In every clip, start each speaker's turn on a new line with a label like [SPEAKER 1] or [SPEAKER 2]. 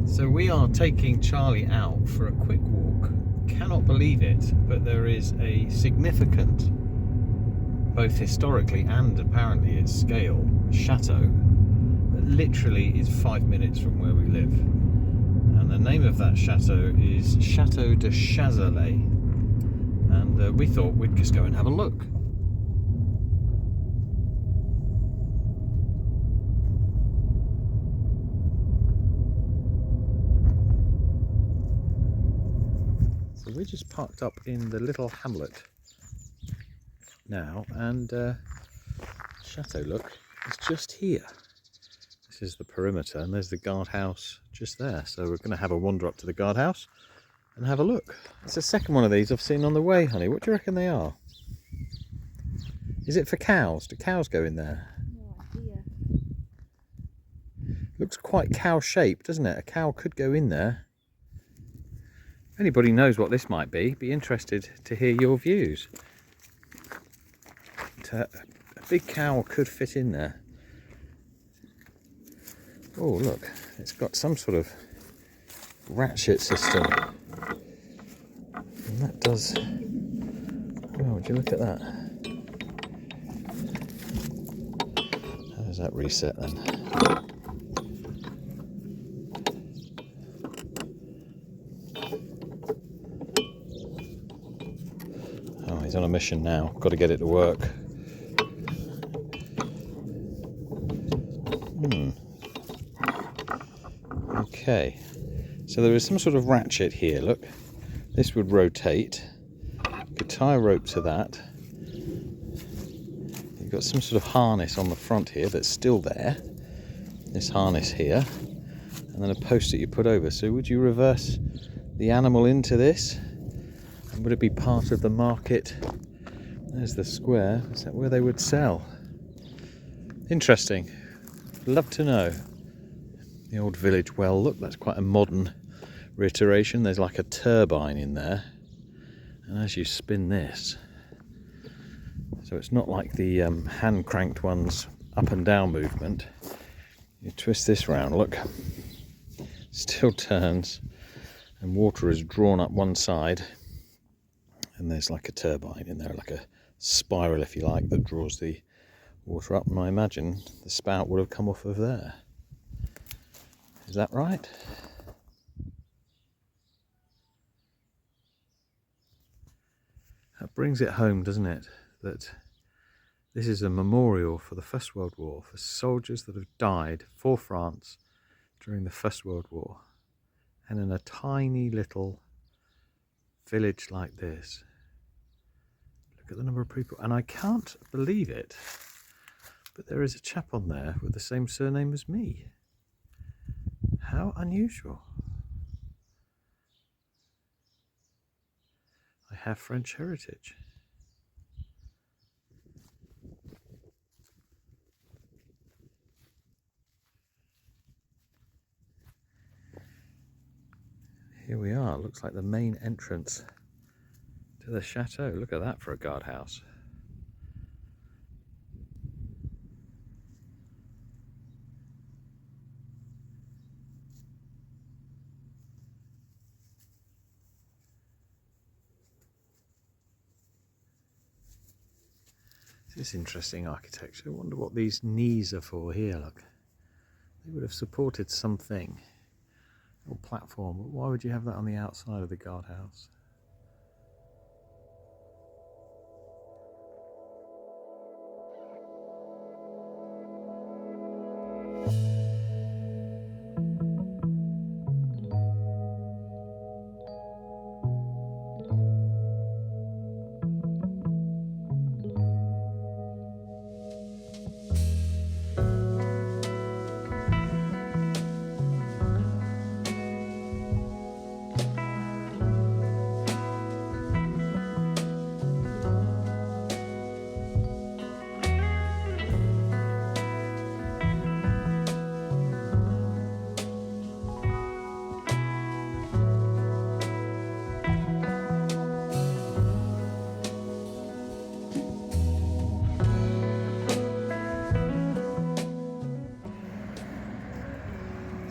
[SPEAKER 1] So we are taking Charlie out for a quick walk. Cannot believe it, but there is a significant, both historically and apparently at scale, chateau that literally is 5 minutes from where we live. And the name of that chateau is Château de Chazelet. And we thought we'd just go and have a look. So we just parked up in the little hamlet now, and Château, look, it's just here. This is the perimeter, and there's the guardhouse just there. So we're going to have a wander up to the guardhouse and have a look. It's the second one of these I've seen on the way, honey. What do you reckon they are? Is it for cows? Do cows go in there?
[SPEAKER 2] No idea.
[SPEAKER 1] Looks quite cow-shaped, doesn't it? A cow could go in there. If anybody knows what this might be interested to hear your views. A big cow could fit in there. Oh, look, it's got some sort of ratchet system. And that does... Oh, would you look at that? How does that reset then? Oh, he's on a mission now. Got to get it to work. Okay, so there is some sort of ratchet here, look. This would rotate. You could tie a rope to that. You've got some sort of harness on the front here that's still there. This harness here. And then a post that you put over. So would you reverse the animal into this? And would it be part of the market? There's the square. Is that where they would sell? Interesting. Love to know. The old village well, look, that's quite a modern reiteration. There's like a turbine in there, and as you spin this, so it's not like the hand cranked ones up and down movement. You twist this round, look, still turns, and water is drawn up one side, and there's like a turbine in there, like a spiral if you like, that draws the water up, and I imagine the spout would have come off of there. Is that right? That brings it home, doesn't it? That this is a memorial for the First World War, for soldiers that have died for France during the First World War. And in a tiny little village like this, look at the number of people. And I can't believe it, but there is a chap on there with the same surname as me. How unusual. I have French heritage. Here we are. Looks like the main entrance to the chateau. Look at that for a guardhouse. This is interesting architecture. I wonder what these knees are for here, look. They would have supported something. Or platform, but why would you have that on the outside of the guardhouse?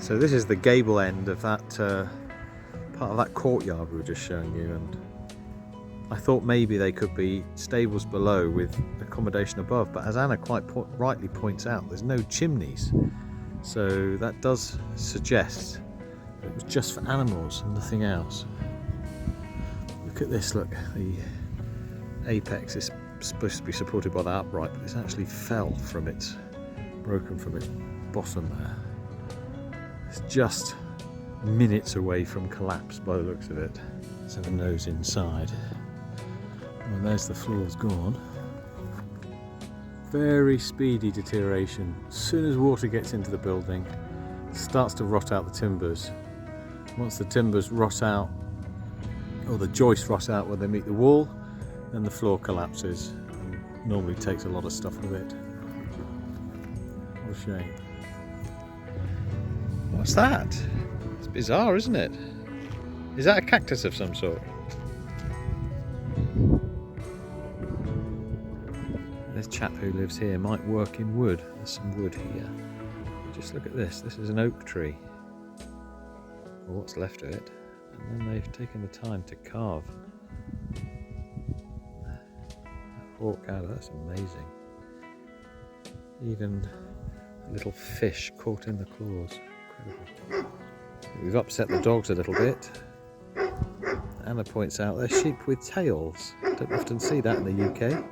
[SPEAKER 1] So this is the gable end of that part of that courtyard we were just showing you, and I thought maybe they could be stables below with accommodation above, but as Anna quite rightly points out, there's no chimneys, so that does suggest it was just for animals and nothing else. Look at this, look, the apex is supposed to be supported by the upright, but it's actually broken from its bottom there. It's just minutes away from collapse by the looks of it. Let's have a nose inside. Well, there's the floor's gone. Very speedy deterioration. As soon as water gets into the building, it starts to rot out the timbers. Once the timbers rot out, or the joists rot out where they meet the wall, then the floor collapses and normally takes a lot of stuff with it. What a shame. What's that? It's bizarre, isn't it? Is that a cactus of some sort? This chap who lives here might work in wood. There's some wood here. Just look at this. This is an oak tree, or what's left of it. And then they've taken the time to carve that hawk out of. That's amazing. Even a little fish caught in the claws. Incredible. We've upset the dogs a little bit. Anna points out they're sheep with tails. Don't often see that in the UK.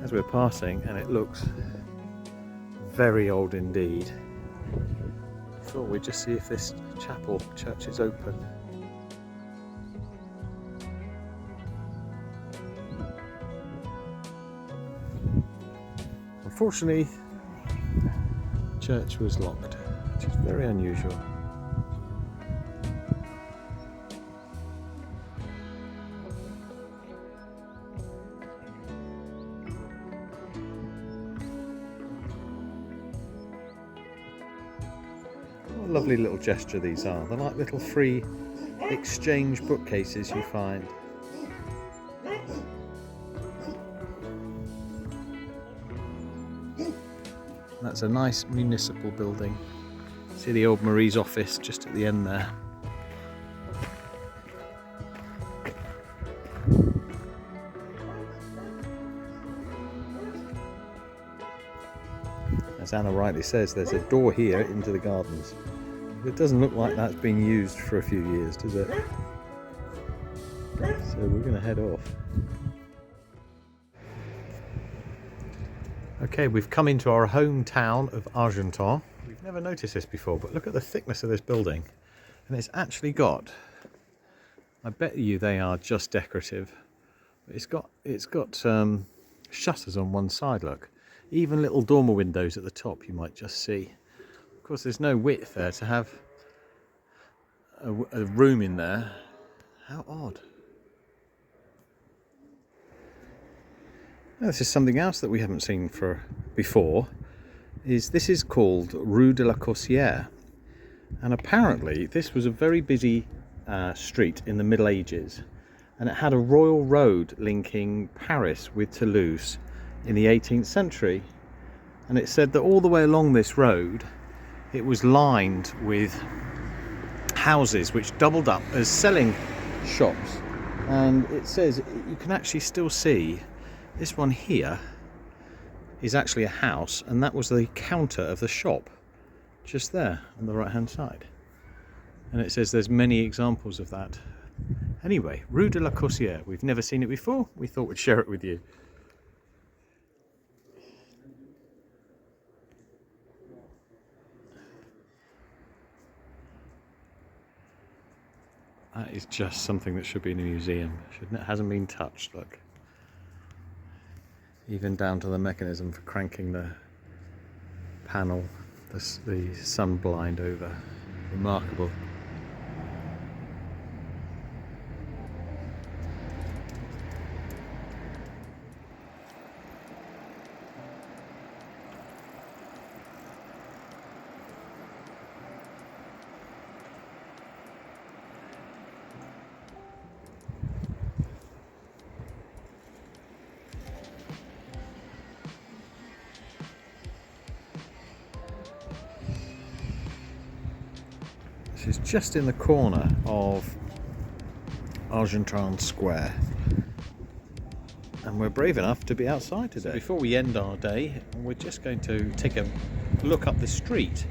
[SPEAKER 1] As we're passing, and it looks very old indeed, I thought we'd just see if this church is open. Unfortunately, the church was locked, which is very unusual. What a lovely little gesture these are. They're like little free exchange bookcases you find. That's a nice municipal building. See the old Marie's office just at the end there. As Anna rightly says, there's a door here into the gardens. It doesn't look like that's been used for a few years, does it? So we're going to head off. Okay, we've come into our hometown of Argenton. We've never noticed this before, but look at the thickness of this building. And it's actually got, I bet you they are just decorative. It's got shutters on one side, look. Even little dormer windows at the top you might just see. Of course, there's no width there to have a room in there. How odd. Now, this is something else that we haven't seen before. This is called Rue de la Coursière, and apparently this was a very busy street in the Middle Ages, and it had a royal road linking Paris with Toulouse in the 18th century. And it said that all the way along this road it was lined with houses which doubled up as selling shops, and it says you can actually still see this one here is actually a house, and that was the counter of the shop just there on the right hand side. And it says there's many examples of that. Anyway, Rue de la Coursière, we've never seen it before, we thought we'd share it with you. That is just something that should be in a museum, shouldn't it? It hasn't been touched, look. Even down to the mechanism for cranking the panel, the sun blind over. Remarkable. which is just in the corner of Argenton Square. And we're brave enough to be outside today. So before we end our day, we're just going to take a look up the street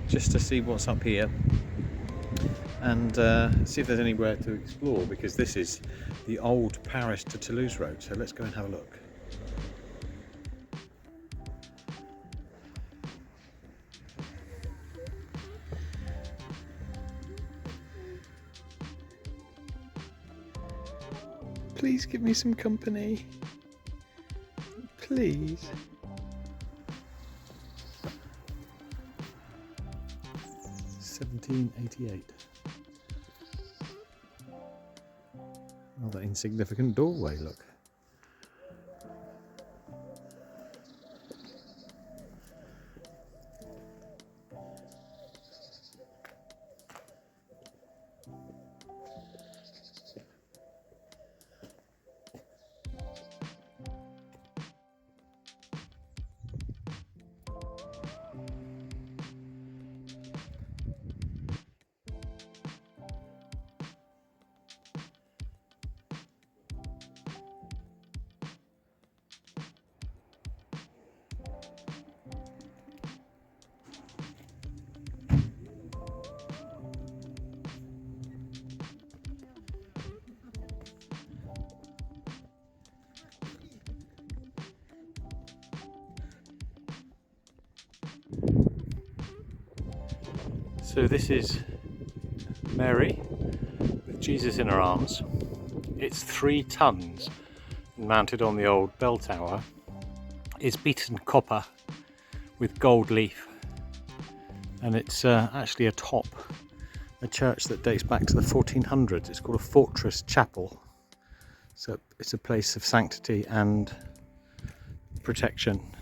[SPEAKER 1] just to see what's up here and see if there's anywhere to explore, because this is the old Paris to Toulouse road. So let's go and have a look. Please give me some company. Please. (1788). Rather insignificant doorway, look. So this is Mary with Jesus in her arms. It's 3 tons mounted on the old bell tower. It's beaten copper with gold leaf, and it's actually atop a church that dates back to the 1400s. It's called a fortress chapel. So it's a place of sanctity and protection.